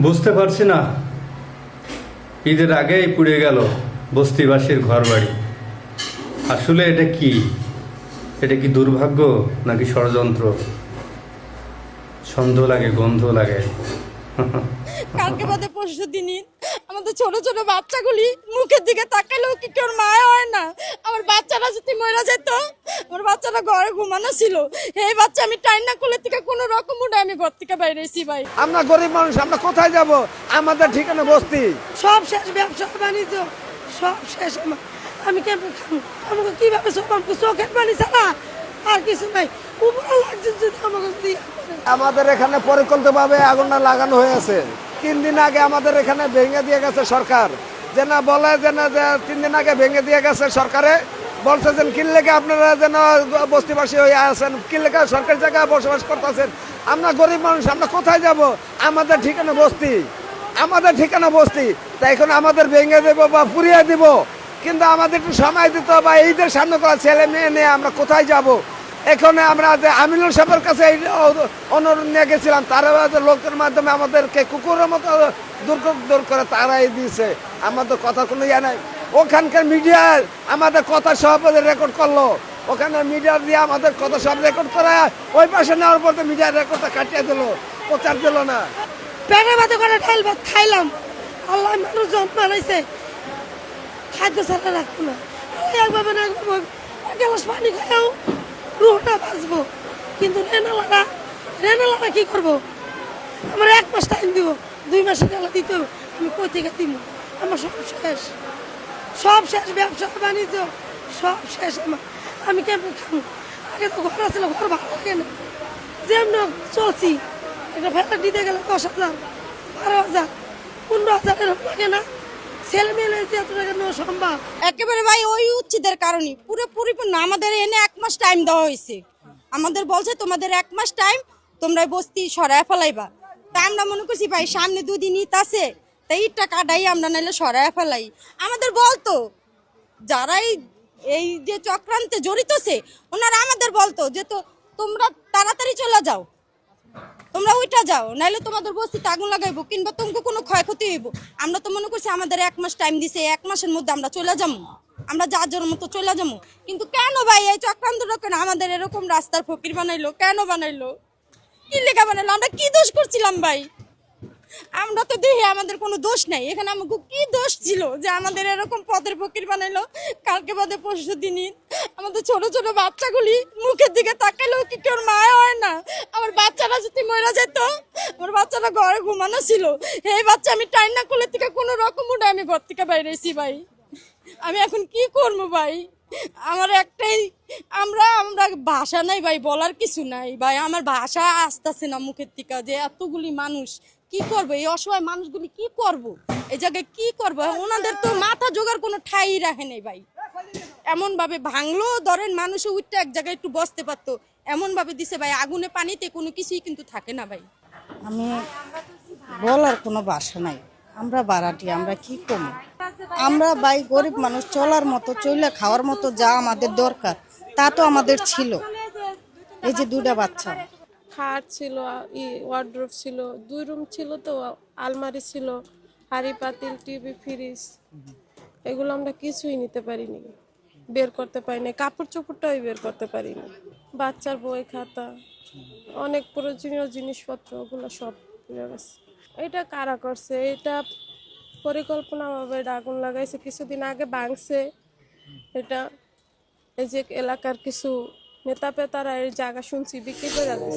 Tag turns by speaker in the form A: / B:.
A: বুঝতে পারছি না, ঈদের আগেই পুড়ে গেল বস্তিবাসীর ঘরবাড়ি। আসলে এটা কি? এটা কি দুর্ভাগ্য নাকি ষড়যন্ত্র? সন্দেহ লাগে, গন্ধ লাগে।
B: কালকে বাদে পরশু দিনই আমাদের ছোট ছোট বাচ্চাগুলি মুখের দিকে তাকালেও কি কেউ মায়া হয় না। আমার বাচ্চারা যদি মরে যেত, আমার বাচ্চারা ঘরে ঘুমানো ছিল, এই বাচ্চা আমি টাইম না করলে থেকে কোনো রকম উঠে আমি ঘর থেকে বাইরে এসেছি ভাই।
C: আমরা গরিব মানুষ, আমরা কোথায় যাব? আমাদের ঠিকানা বস্তি।
D: সব শেষ, ব্যবসা বাণিজ্য সব শেষ। আমি কেমন খাবো? আমাকে কিভাবে সব আমাকে চোখের পানি ছাড়া আর কিছু নাই। উপরে লাগছে যদি আমাকে দিয়ে
C: আমাদের এখানে পরিকল্পিতভাবে আগুনটা লাগানো হয়েছে। 3 দিন আগে আমাদের এখানে ভেঙে দিয়ে গেছে সরকার। যে না বলে যে না, যে 3 দিন আগে ভেঙে দিয়ে গেছে সরকারে, বলছে যে কি লেগে আপনারা যেন বস্তিবাসী হয়ে আছেন, কি লেগে সরকারি জায়গায় বসবাস করতেছেন। আমরা গরিব মানুষ, আমরা কোথায় যাব? আমাদের ঠিকানা বস্তি, আমাদের ঠিকানা বস্তি। তাই এখন আমাদের ভেঙে দেবো বা পুড়িয়ে দিব, কিন্তু আমাদের একটু সময় দিতে হবে। ঈদের সামনে করা ছেলে মেয়ে নিয়ে আমরা কোথায় যাব? এখানে আমরা যে আমিনুল সাহেবের কাছে এই অনুরোধ নিয়ে গেছিলাম, তারা লোকের মাধ্যমে আমাদেরকে কুকুরের মতো দূর করে তারাই দিয়েছে। আমাদের কথা কোনো ইয়ে নাই। ওখানকার মিডিয়া আমাদের কথা সব রেকর্ড করলো, ওখানে মিডিয়া দিয়ে আমাদের কথা সব রেকর্ড করা, ওই পাশে নেওয়ার পর মিডিয়ার রেকর্ডটা কাটিয়ে দিল, প্রচার দিল না।
D: পেটে ভাতে করে ঢাল ভাত খাইলাম। আল্লাহ মানুষ জন্ম বানাইছে, খাদ্য ছাড়া রাখবো না। একভাবে না একভাবে এক গ্লাস পানি খাইও রুহটা বাঁচবো। কিন্তু রেনালারা কি করবো? আমার 1 মাস টাইম দিব, 2 মাসের টাকা দিতে হবে। আমি কই থেকে দিব? আমার সব শেষ, সব শেষ। ব্যবসা বাণিজ্য সব শেষ। আমি কেমন খাবো? আগে তো ঘর আসলে ঘর ভালো লাগে না, যেমন চলছি। একটা ফেলা দিতে গেলে 10,000, 12,000, 15,000 এরকম লাগে না? ছেলে মেয়ে এত টাকা নেওয়া সম্ভব?
B: একেবারে ভাই ওই উচ্ছেদের কারণে পুরো পরিপূর্ণ আমাদের এনে 1 মাস টাইম দেওয়া হয়েছে। আমাদের বলছে তোমাদের 1 মাস টাইম, তোমরা বস্তি সরায় ফেলাইবা। তা আমরা মনে করছি ভাই সামনে 2 দিন ঈদ আছে, তাই ঈদটা কাটাই আমরা নাইলে সরায় ফেলাই। আমাদের বলতো যারাই এই যে চক্রান্তে জড়িতছে, ওনারা আমাদের বলতো যে তোমরা তাড়াতাড়ি চলে যাও, তোমরা ওইটা যাও, নাইলে তোমাদের বস্তিতে আগুন লাগাইবো কিংবা তোমাকে কোনো ক্ষয়ক্ষতি হইব। আমরা তো মনে করছি আমাদের 1 মাস টাইম দিছে, 1 মাসের মধ্যে আমরা চলে যাবো, আমরা যার জন্য মতো চলে যাবো। কিন্তু কেন ভাই এই চক্রান্তটা কেন আমাদের এরকম রাস্তার ফকির বানাইলো? কেন বানাইলো? কি লেখা বানাইলো? আমরা কি দোষ করছিলাম ভাই? আমরা তো দেখি আমাদের কোনো দোষ নাই, এখানে আমাকে কি দোষ ছিল যে আমাদের এরকম পথের ফকির বানাইলো? কালকে বাদে পরশু দিনই আমাদের ছোট ছোট বাচ্চাগুলি মুখের দিকে তাকালেও কি কেউ মায়া হয় না। আমার বাচ্চারা যদি মরে যেত, আমার বাচ্চারা ঘরে ঘুমানো ছিল, এই বাচ্চা আমি টাইম না করলে থেকে কোনো রকম উঠে আমি ঘর থেকে বাইরে এসেছি ভাই। আমি এখন কি করবো ভাই? আমার একটাই আমরা ভাষা নাই ভাই, বলার কিছু নাই ভাই। আমার ভাষা আসতেছে না মুখের থেকে, যে এতগুলি মানুষ কি করবো, এই অসহায় মানুষগুলি কি করব, এই জায়গায় কি করবো? ওনাদের তো মাথা জোগাড় কোনো ঠাই রাখে নেই ভাই। এমন ভাবে ভাঙলো, ধরেন মানুষ উঠতে এক জায়গায় একটু বসতে পারতো, এমন ভাবে দিছে ভাই, আগুনে পানিতে কোনো কিছুই কিন্তু থাকে না ভাই।
E: আমি বলার কোনো ভাষা নাই। আমরা বাড়াটি, আমরা কি করবো? আমরা ভাই গরিব মানুষ, চলার মতো চলে খাওয়ার মতো যা আমাদের দরকার তা তো আমাদের ছিল। এই যে 2টা বাচ্চা,
F: খাট ছিল, ওয়ার্ড্রোব ছিল, 2 রুম ছিল, তো আলমারি ছিল, হাঁড়ি পাতিল, টিভি, ফ্রিজ, এগুলো আমরা কিছুই নিতে পারিনি, বের করতে পারিনি। কাপড় চোপড়টাও বের করতে পারিনি। বাচ্চার বই খাতা, অনেক প্রয়োজনীয় জিনিসপত্র, ওগুলো সব পুড়ে গেছে। এটা কারা করছে? এটা পরিকল্পনাভাবে আগুন লাগাইছে। কিছুদিন আগে ভাঙছে এটা। এই যে এলাকার কিছু নেতা পেতারা এই জায়গা শুনছি বিক্রি করে দিচ্ছে।